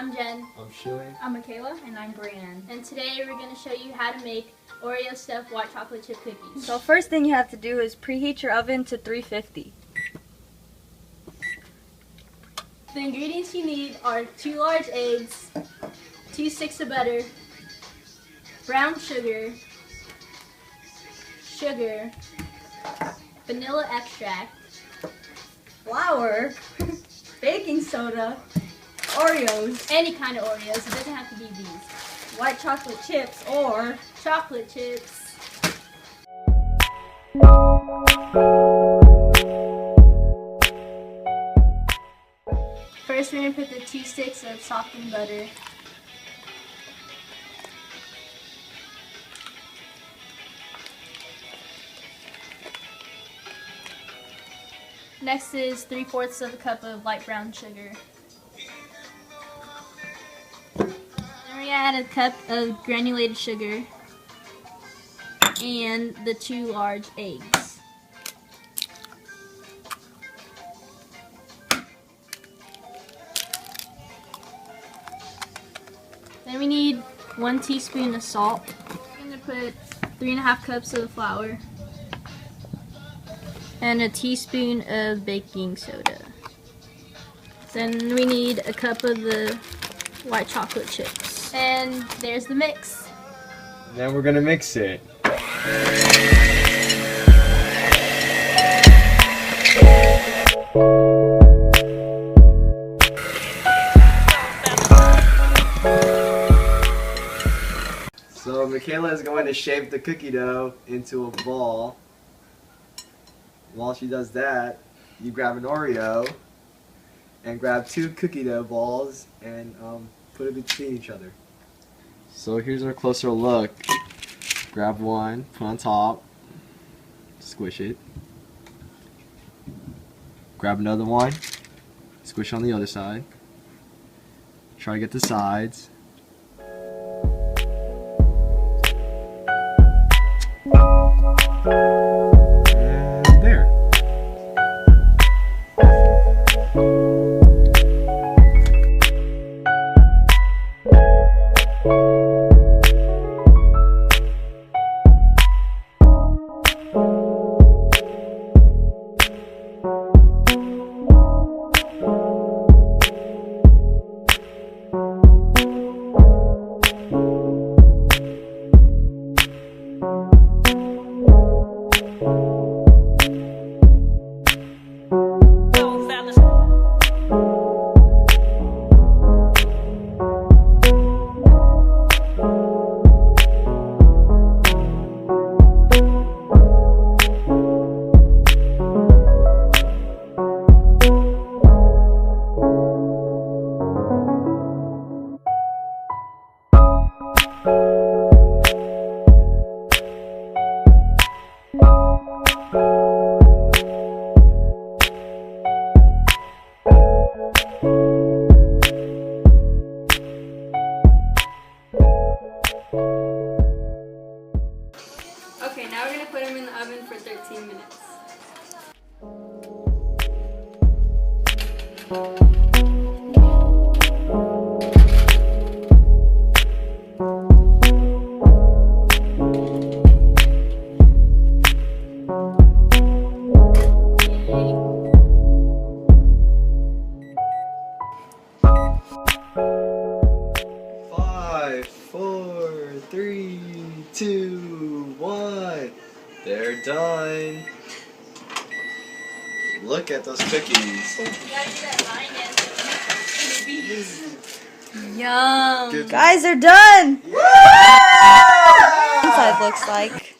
I'm Jen. I'm Shuey. I'm Michaela. And I'm Brianne. And today we're going to show you how to make Oreo stuffed white chocolate chip cookies. So first thing you have to do is preheat your oven to 350. The ingredients you need are 2 large eggs, 2 sticks of butter, brown sugar, vanilla extract, Flour, baking soda, Oreos, any kind of Oreos. It doesn't have to be these. white chocolate chips, or Chocolate chips. First, we're going to put the 2 sticks of softened butter. Next is 3/4 of a cup of light brown sugar. Then we add a cup of granulated sugar and the 2 large eggs. Then we need 1 teaspoon of salt. I'm going to put 3½ cups of flour and a teaspoon of baking soda. Then we need a cup of the white chocolate chips. And there's the mix. Now we're gonna mix it. So Michaela is going to shape the cookie dough into a ball. While she does that, you grab an Oreo and grab 2 cookie dough balls and put it between each other. So here's our closer look. Grab one, put on top, squish it. Grab another one, squish on the other side. Try to get the sides. And there. Okay, now we're going to put them in the oven for 13 minutes. Five, 4, 3, 2, 1. They're done. Look at those cookies. yum. Good. Guys, they're done. Inside looks like.